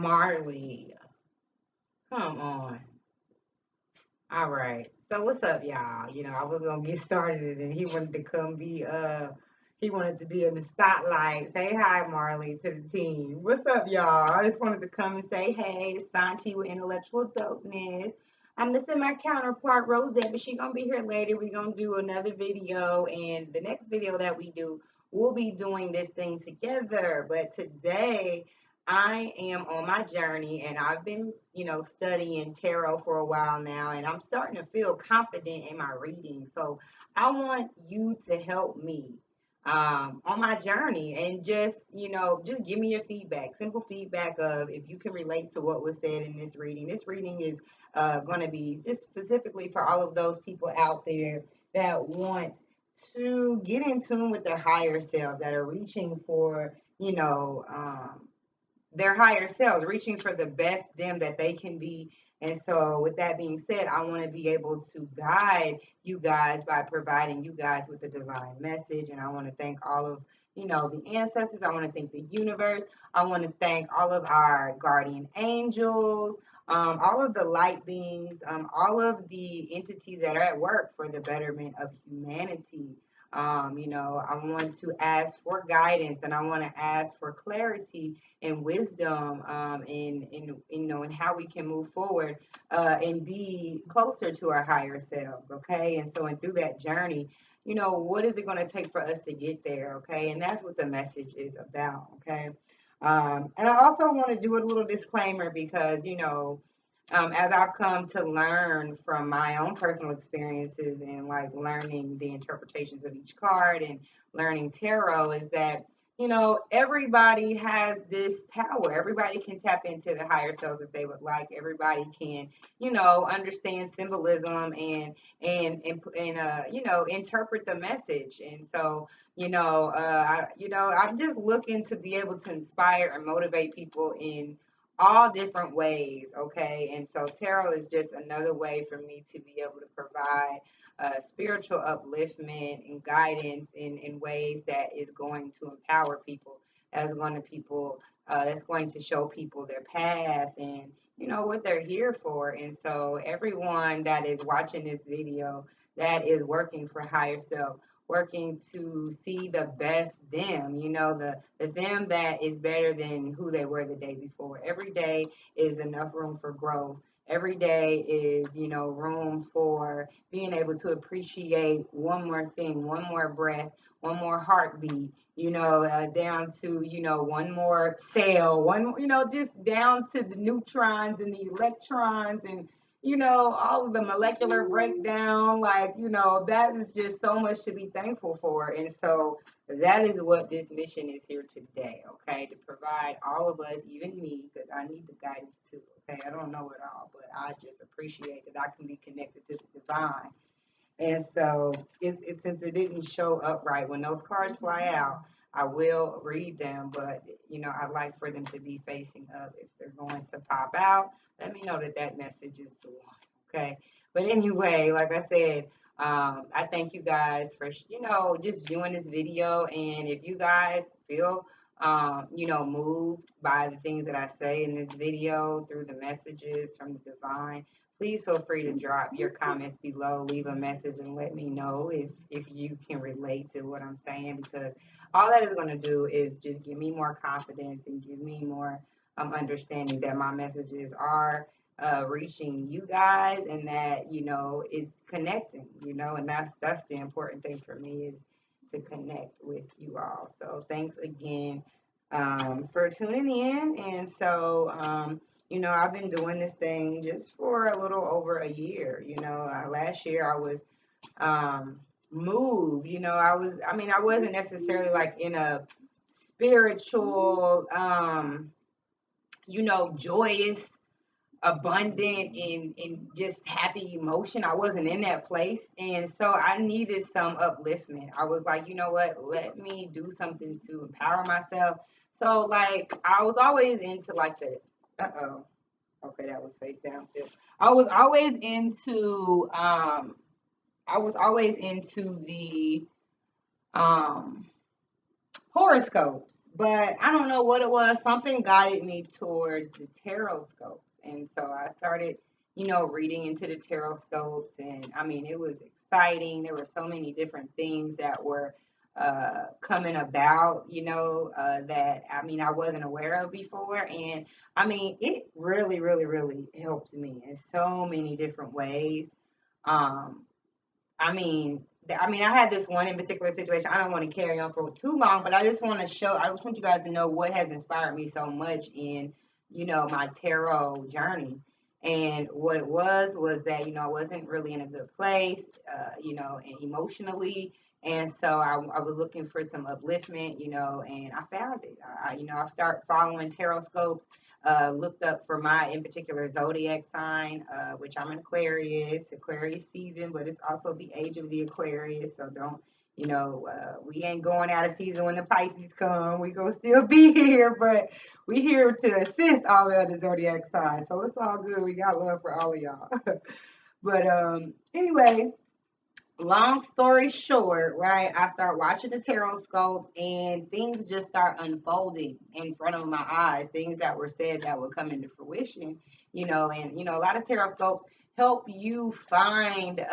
Marley. Come on. All right. So what's up, y'all? I was gonna get started and he wanted to come be he wanted to be in the spotlight. Say hi, Marley, to the team. What's up, y'all? I just wanted to come and say, hey, it's Santi with Intellectual Dopeness. I'm missing my counterpart, Rosette, but she gonna be here later. We're gonna do another video, and the next video that we do, we'll be doing this thing together. But today I am on my journey and I've been, studying tarot for a while now, and I'm starting to feel confident in my reading. So I want you to help me on my journey and just give me your feedback, simple feedback of if you can relate to what was said in this reading. This reading is going to be just specifically for all of those people out there that want to get in tune with their higher selves, that are reaching for, their higher selves, reaching for the best them that they can be. And so, with that being said, I want to be able to guide you guys by providing you guys with a divine message. And I want to thank all of the ancestors. I want to thank the universe. I want to thank all of our guardian angels, all of the light beings, all of the entities that are at work for the betterment of humanity. I want to ask for guidance and I want to ask for clarity and wisdom in how we can move forward and be closer to our higher selves. Okay. And so, and through that journey, what is it going to take for us to get there? Okay. And that's what the message is about. Okay. And I also want to do a little disclaimer because, as I've come to learn from my own personal experiences and like learning the interpretations of each card and learning tarot, is that everybody has this power. Everybody can tap into the higher selves if they would like. Everybody can understand symbolism and interpret the message. And so I'm just looking to be able to inspire and motivate people in all different ways. Okay. And so tarot is just another way for me to be able to provide spiritual upliftment and guidance in ways that is going to empower people, that's going to show people their path and what they're here for. And so everyone that is watching this video that is working for higher self, working to see the best them, the them that is better than who they were the day before. Every day is enough room for growth. Every day is, room for being able to appreciate one more thing, one more breath, one more heartbeat, down to, one more cell, just down to the neutrons and the electrons and, all of the molecular breakdown, that is just so much to be thankful for. And so that is what this mission is here today, okay, to provide all of us, even me, because I need the guidance too, okay? I don't know it all, but I just appreciate that I can be connected to the divine. And so since it didn't show up right, when those cards fly out, I will read them, but I'd like for them to be facing up. If they're going to pop out, let me know that message is the one. Okay. But anyway, like I said, I thank you guys for just viewing this video. And if you guys feel moved by the things that I say in this video through the messages from the divine, please feel free to drop your comments below, leave a message, and let me know if you can relate to what I'm saying, because all that is going to do is just give me more confidence and give me more understanding that my messages are reaching you guys and that it's connecting, and that's the important thing for me, is to connect with you all. So thanks again for tuning in. And so I've been doing this thing just for a little over a year. Last year I was moved. I wasn't necessarily like in a spiritual, joyous, abundant and just happy emotion. I wasn't in that place. And so I needed some upliftment. I was like, you know what, let me do something to empower myself. So like I was always into like the okay, that was face down still. I was always into the horoscopes, but I don't know what it was. Something guided me towards the tarot scopes. And so I started, reading into the tarot scopes. And I mean, it was exciting. There were so many different things that were coming about, that I mean, I wasn't aware of before. And I mean, it really, really, really helped me in so many different ways. Um, I had this one in particular situation. I don't want to carry on for too long, but I just want to show, I just want you guys to know what has inspired me so much in, my tarot journey. And what it was that, I wasn't really in a good place, and emotionally. And so I was looking for some upliftment, and I found it. I start following tarot scopes, looked up for my in particular zodiac sign, which I'm an Aquarius season, but it's also the age of the Aquarius. So don't, we ain't going out of season when the Pisces come. We gonna still be here, but we here to assist all the other zodiac signs. So it's all good. We got love for all of y'all. But anyway, long story short, right, I start watching the tarot scopes and things just start unfolding in front of my eyes. Things that were said that would come into fruition, and a lot of tarot scopes help you find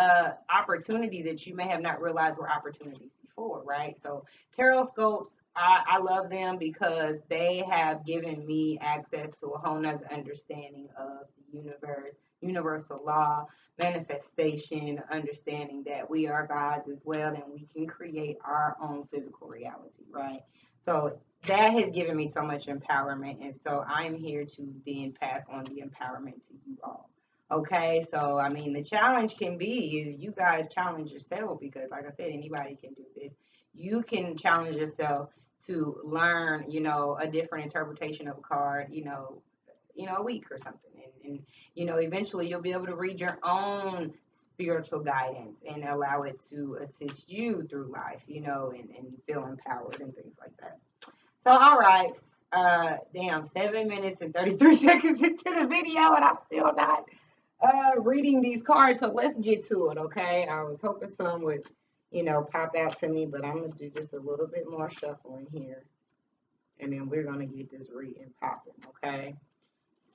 opportunities that you may have not realized were opportunities before, right? So tarot scopes, I love them because they have given me access to a whole nother understanding of the universe, universal law, manifestation, understanding that we are gods as well and we can create our own physical reality, right? So that has given me so much empowerment. And so I'm here to then pass on the empowerment to you all. Okay, so I mean, the challenge can be is you guys challenge yourself because, like I said, anybody can do this. You can challenge yourself to learn, a different interpretation of a card, a week or something. And eventually you'll be able to read your own spiritual guidance and allow it to assist you through life, and feel empowered and things like that. So, all right. Damn, 7 minutes and 33 seconds into the video, and I'm still not reading these cards. So let's get to it, okay? I was hoping some would, pop out to me, but I'm going to do just a little bit more shuffling here. And then we're going to get this reading popping, okay?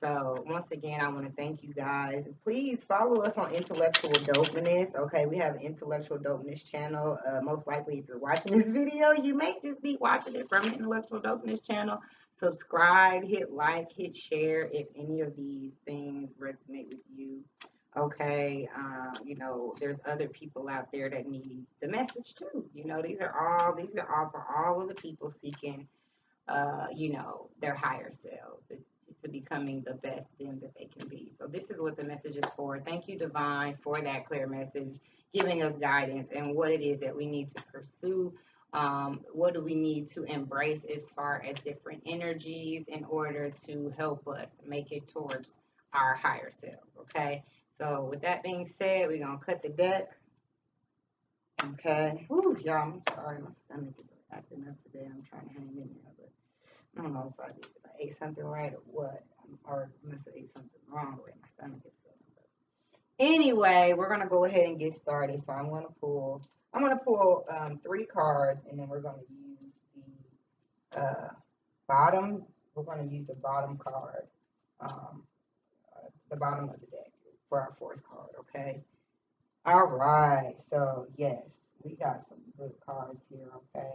So once again, I want to thank you guys. Please follow us on Intellectual Dopeness. Okay, we have an Intellectual Dopeness channel. Most likely, if you're watching this video, you may just be watching it from the Intellectual Dopeness channel. Subscribe, hit like, hit share if any of these things resonate with you. Okay, there's other people out there that need the message too. These are all for all of the people seeking, their higher selves. It's to becoming the best them that they can be. So this is what the message is for. Thank you, Divine, for that clear message, giving us guidance and what it is that we need to pursue. What do we need to embrace as far as different energies in order to help us make it towards our higher selves, okay? So with that being said, we're going to cut the deck. Okay. Whew, y'all, I'm sorry. My stomach is acting up today. I'm trying to hang in there, but I don't know if I ate something right or what, or must have ate something wrong the way my stomach is feeling. But anyway, we're gonna go ahead and get started. So I'm gonna pull 3 cards, and then we're gonna use the bottom. We're gonna use the bottom card, the bottom of the deck for our 4th card. Okay. All right. So yes, we got some good cards here. Okay.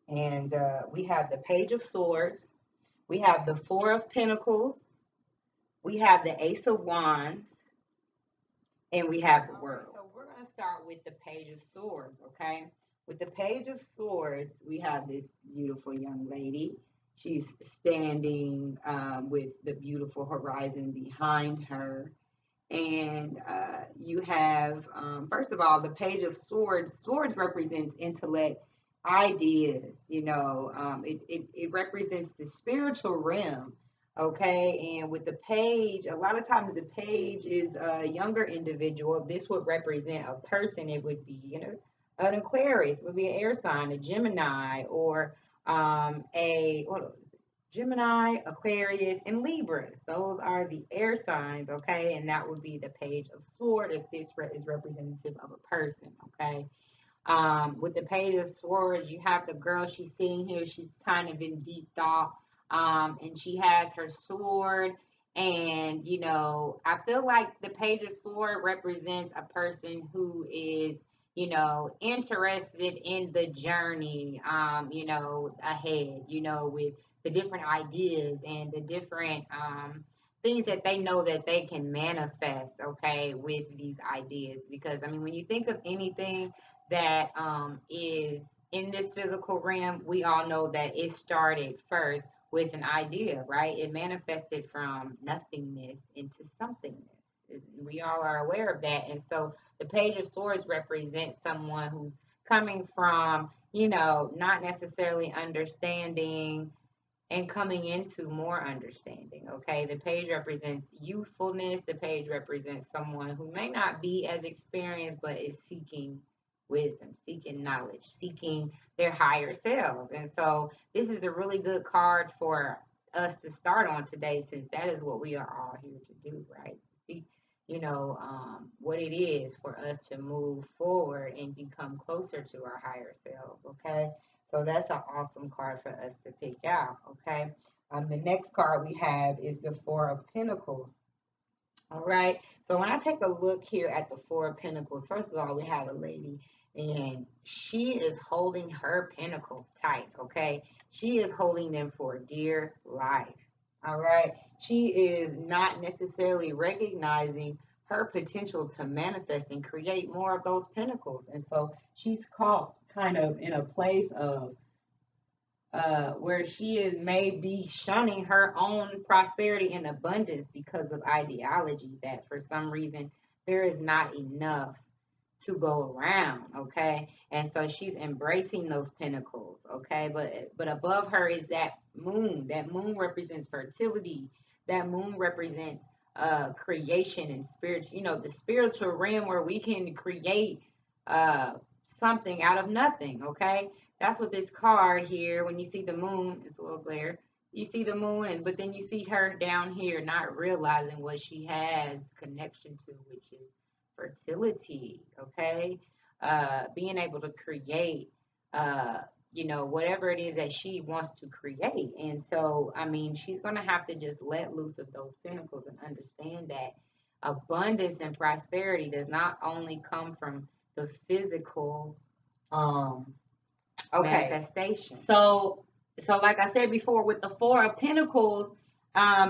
And we have the Page of Swords. We have the 4 of Pentacles. We have the Ace of Wands. And we have the World. So we're going to start with the Page of Swords, okay? With the Page of Swords, we have this beautiful young lady. She's standing with the beautiful horizon behind her. And you have, first of all, the Page of Swords. Swords represents intellect, ideas, it represents the spiritual realm, okay? And with the page, a lot of times the page is a younger individual. This would represent a person. It would be, an Aquarius, it would be an air sign, a Gemini, or Gemini, Aquarius, and Libras. Those are the air signs, okay? And that would be the Page of Swords if this is representative of a person, okay? With the Page of Swords, you have the girl, she's sitting here, she's kind of in deep thought, and she has her sword. And, I feel like the Page of Sword represents a person who is, interested in the journey, ahead, with the different ideas and the different things that they know that they can manifest, okay, with these ideas. Because, I mean, when you think of anything that is in this physical realm, we all know that it started first with an idea, right? It manifested from nothingness into somethingness. We all are aware of that. And so the Page of Swords represents someone who's coming from, not necessarily understanding and coming into more understanding. Okay, the page represents youthfulness. The page represents someone who may not be as experienced but is seeking wisdom, seeking knowledge, seeking their higher selves. And so this is a really good card for us to start on today, since that is what we are all here to do, right? See, what it is for us to move forward and become closer to our higher selves. Okay, so that's an awesome card for us to pick out. Okay. The next card we have is the Four of Pentacles. All right. So when I take a look here at the Four of Pentacles, first of all, we have a lady and she is holding her pentacles tight. Okay. She is holding them for dear life. All right. She is not necessarily recognizing her potential to manifest and create more of those pentacles. And so she's caught kind of in a place of where she is maybe shunning her own prosperity and abundance because of ideology that for some reason there is not enough to go around. Okay, and so she's embracing those pentacles. Okay, but above her is that moon. That moon represents fertility. That moon represents creation and spirit, the spiritual realm where we can create uh something out of nothing. Okay, that's what this card here, when you see the moon, it's a little glare. You see the moon, and but then you see her down here not realizing what she has connection to, which is fertility. Okay, being able to create, whatever it is that she wants to create. And so, I mean, she's gonna have to just let loose of those pentacles and understand that abundance and prosperity does not only come from the physical um Okay. Manifestation. So like I said before, with the Four of Pentacles,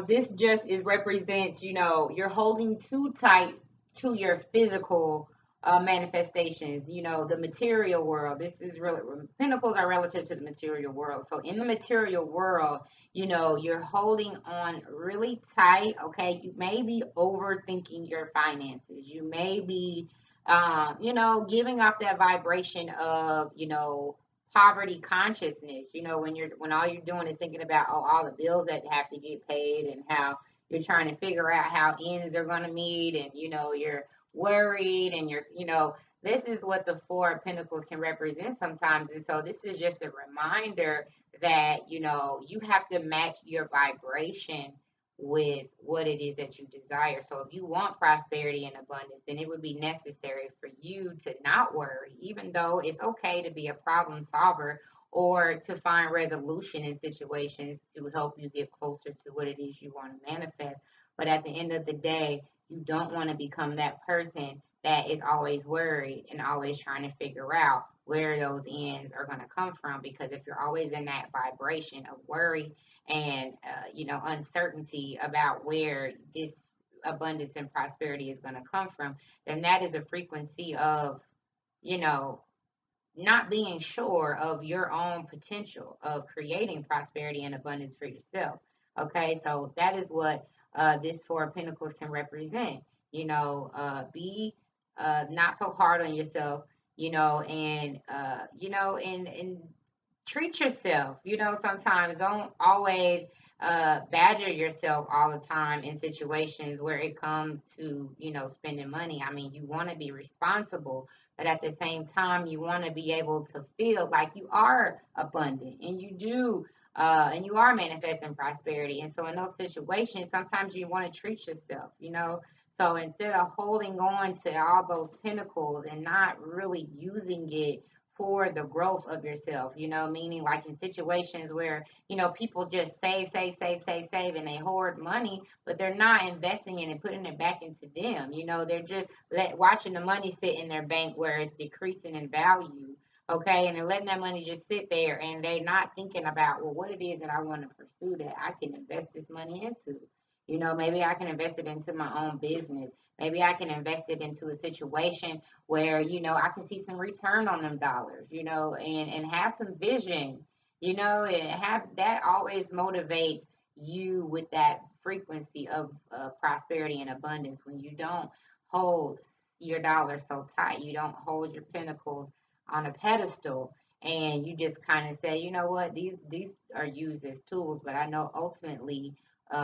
this just is represents, you're holding too tight to your physical manifestations, the material world. This is really, pentacles are relative to the material world. So in the material world, you're holding on really tight. Okay, you may be overthinking your finances. You may be giving off that vibration of, poverty consciousness, when all you're doing is thinking about, oh, all the bills that have to get paid, and how you're trying to figure out how ends are going to meet, and you're worried, and this is what the Four of Pentacles can represent sometimes. And so this is just a reminder that you have to match your vibration with what it is that you desire. So if you want prosperity and abundance, then it would be necessary for you to not worry, even though it's okay to be a problem solver or to find resolution in situations to help you get closer to what it is you want to manifest. But at the end of the day, you don't want to become that person that is always worried and always trying to figure out where those ends are going to come from. Because if you're always in that vibration of worry and uncertainty about where this abundance and prosperity is going to come from, then that is a frequency of you know not being sure of your own potential of creating prosperity and abundance for yourself. Okay, so that is what this Four of Pentacles can represent. Be not so hard on yourself, and treat yourself. Sometimes don't always badger yourself all the time in situations where it comes to, spending money. I mean, you want to be responsible, but at the same time, you want to be able to feel like you are abundant and you do. And you are manifesting prosperity. And so, in those situations, sometimes you want to treat yourself, So instead of holding on to all those pinnacles and not really using it for the growth of yourself, meaning like in situations where, people just save, save, save, save, save, and they hoard money, but they're not investing in it, putting it back into them. They're just watching the money sit in their bank where it's decreasing in value. Okay, and they're letting that money just sit there, and they're not thinking about, well, what it is that I want to pursue that I can invest this money into. Maybe I can invest it into my own business. Maybe I can invest it into a situation where, I can see some return on them dollars, and have some vision, and have that always motivates you with that frequency of prosperity and abundance when you don't hold your dollar so tight. You don't hold your pinnacles on a pedestal, and you just kind of say, you know what, these are used as tools, but I know ultimately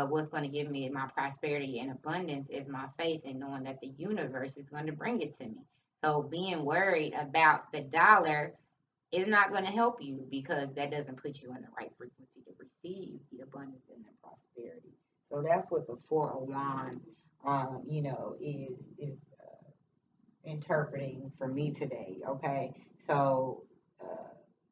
what's going to give me my prosperity and abundance is my faith and knowing that the universe is going to bring it to me. So being worried about the dollar is not going to help you, because that doesn't put you in the right frequency to receive the abundance and the prosperity. So that's what the Four of Wands, is interpreting for me today. Okay, so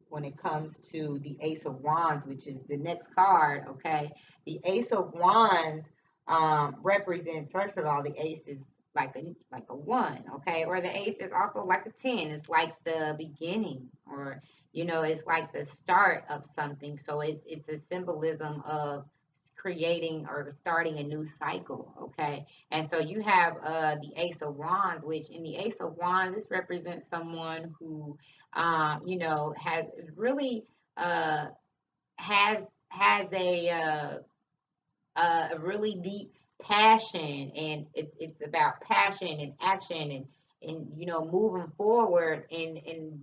when it comes to the Ace of Wands, which is the next card, okay, the Ace of Wands represents, first of all, the ace is like a one, okay, or the ace is also like a 10. It's like the beginning, or it's like the start of something. So it's a symbolism of creating or starting a new cycle, okay. And so you have the Ace of Wands, which in the Ace of Wands, this represents someone who has really uh, has a really deep passion, and it's about passion and action, and moving forward, and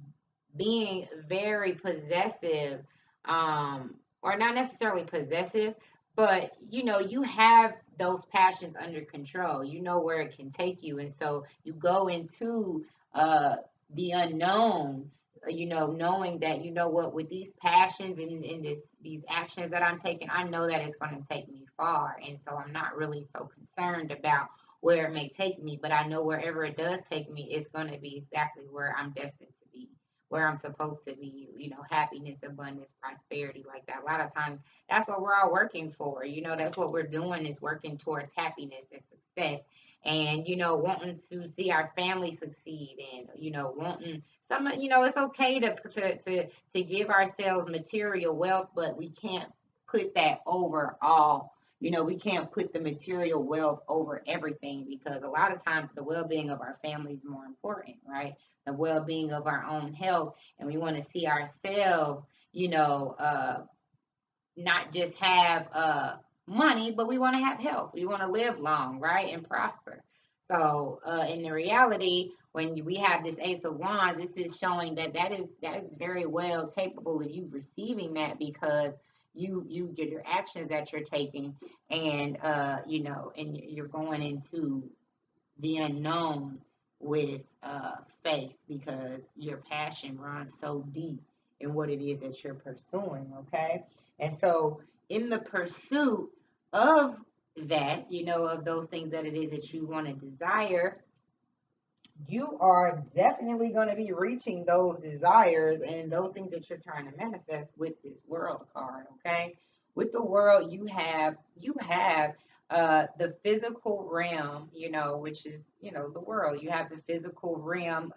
being very possessive, or not necessarily possessive, but you have those passions under control. You know where it can take you, and so you go into uh the unknown, knowing that, what, with these passions and these actions that I'm taking, I know that it's going to take me far. And so I'm not really so concerned about where it may take me, but I know wherever it does take me, it's going to be exactly where I'm destined to be, where I'm supposed to be, happiness, abundance, prosperity, like that. A lot of times, that's what we're all working for. That's what we're doing, is working towards happiness and success. And wanting to see our family succeed, and wanting some, it's okay to give ourselves material wealth, but we can't put that over all. We can't put the material wealth over everything, because a lot of times the well-being of our family is more important, right? The well-being of our own health, and we want to see ourselves, not just have money, but we want to have health. We want to live long, right, and prosper. So, in the reality, when we have this Ace of Wands, this is showing that is very well capable of you receiving that, because you get your actions that you're taking, and and you're going into the unknown with faith, because your passion runs so deep in what it is that you're pursuing, okay? And so, in the pursuit of that, of those things that it is that you want to desire, you are definitely going to be reaching those desires and those things that you're trying to manifest with this world card, okay? With the world, you have the physical realm, which is, the world. You have the physical realm,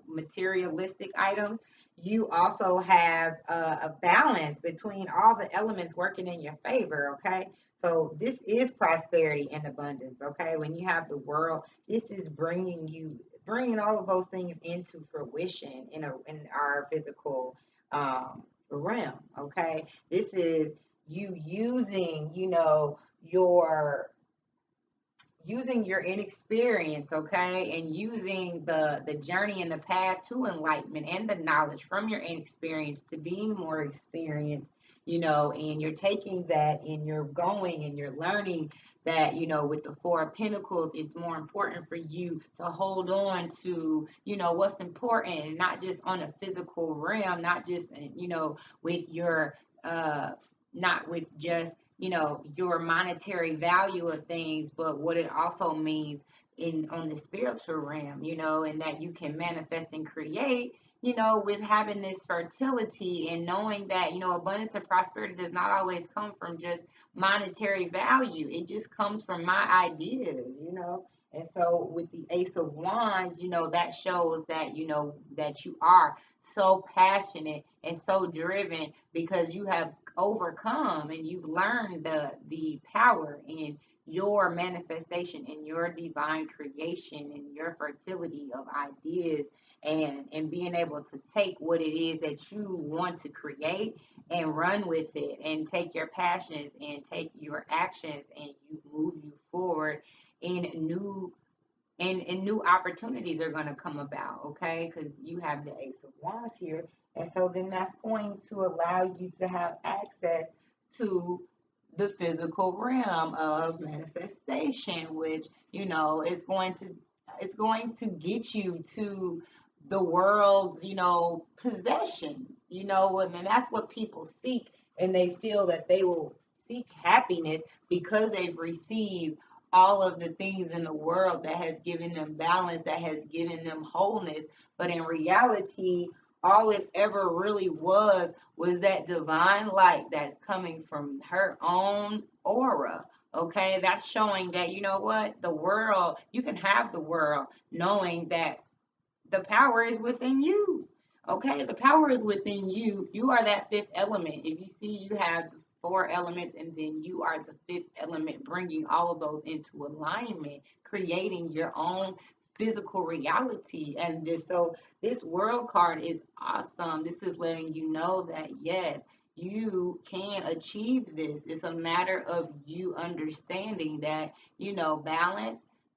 materialistic items. You also have a balance between all the elements working in your favor, okay? So this is prosperity and abundance, okay? When you have the world, this is bringing all of those things into fruition in our physical realm, okay? This is you using, your using your inexperience, okay, and using the journey and the path to enlightenment and the knowledge from your inexperience to being more experienced, and you're taking that and you're going and you're learning that, with the Four of Pentacles, it's more important for you to hold on to, what's important, and not just on a physical realm, not just, with your not with just your monetary value of things, but what it also means in on the spiritual realm, and that you can manifest and create, with having this fertility and knowing that, abundance and prosperity does not always come from just monetary value. It just comes from my ideas. And so with the Ace of Wands, that shows that, that you are so passionate and so driven because you have overcome and you've learned the power in your manifestation and your divine creation and your fertility of ideas, and being able to take what it is that you want to create and run with it and take your passions and take your actions and you move you forward in new and new opportunities are going to come about, okay? Because you have the Ace of Wands here. And so then that's going to allow you to have access to the physical realm of manifestation, which, is going to get you to the world's, possessions, and that's what people seek. And they feel that they will seek happiness because they've received all of the things in the world that has given them balance, that has given them wholeness. But in reality, all it ever really was that divine light that's coming from her own aura. Okay, that's showing that, what, the world, you can have the world knowing that the power is within you. Okay, the power is within you. You are that fifth element. If you see, you have four elements, and then you are the fifth element, bringing all of those into alignment, creating your own physical reality. And this world card is awesome. This is letting you know that yes, you can achieve this. It's a matter of you understanding that,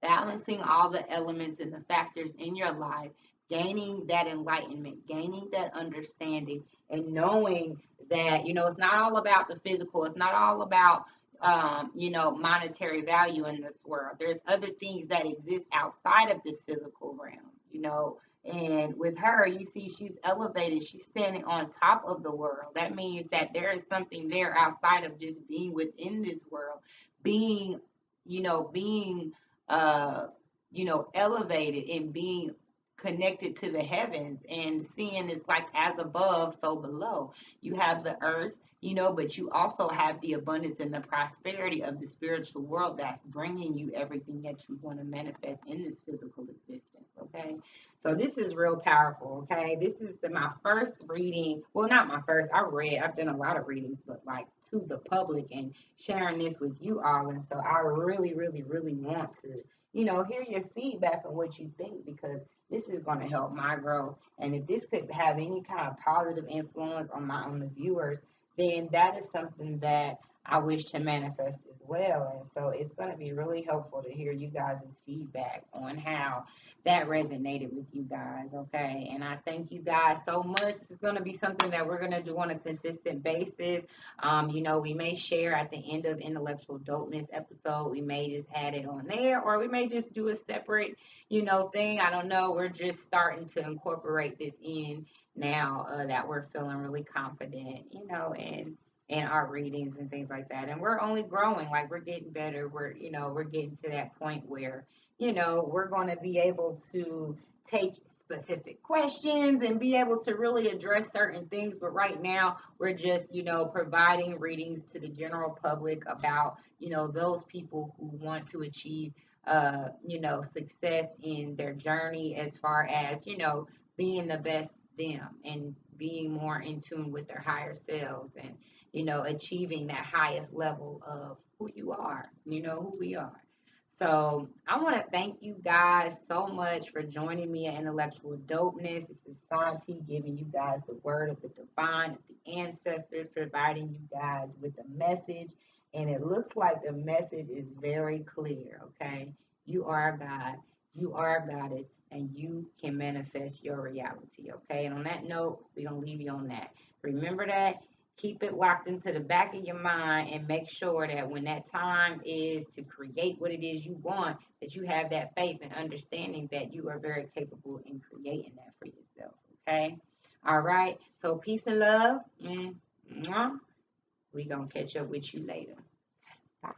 balancing all the elements and the factors in your life, gaining that enlightenment, gaining that understanding, and knowing that, it's not all about the physical. It's not all about, monetary value in this world. There's other things that exist outside of this physical realm. And with her, you see, she's elevated. She's standing on top of the world. That means that there is something there outside of just being within this world, being, being, elevated and being connected to the heavens, and seeing is like as above, so below. You have the earth, but you also have the abundance and the prosperity of the spiritual world that's bringing you everything that you want to manifest in this physical existence, okay? So this is real powerful, okay? This is my first reading. Well, not my first. I've done a lot of readings, but like to the public and sharing this with you all. And so I really, really, really want to, hear your feedback on what you think, because this is going to help my growth. And if this could have any kind of positive influence on the viewers, then that is something that I wish to manifest as well. And so it's going to be really helpful to hear you guys' feedback on how that resonated with you guys, okay? And I thank you guys so much. It's going to be something that we're going to do on a consistent basis. We may share at the end of Intellectual Dopeness episode. We may just add it on there, or we may just do a separate, thing. I don't know. We're just starting to incorporate this in now, that we're feeling really confident, in our readings and things like that. And we're only growing, like we're getting better. We're getting to that point where, we're going to be able to take specific questions and be able to really address certain things. But right now, we're just, providing readings to the general public about, those people who want to achieve, success in their journey, as far as, being the best them and being more in tune with their higher selves, and, achieving that highest level of who you are, who we are. So I want to thank you guys so much for joining me at Intellectual Dopeness. This is Santi giving you guys the word of the divine, of the ancestors, providing you guys with a message. And it looks like the message is very clear, okay? You are God. You are a goddess, and you can manifest your reality, okay? And on that note, we're going to leave you on that. Remember that. Keep it locked into the back of your mind, and make sure that when that time is to create what it is you want, that you have that faith and understanding that you are very capable in creating that for yourself, okay? All right. So peace and love. We're going to catch up with you later. Bye.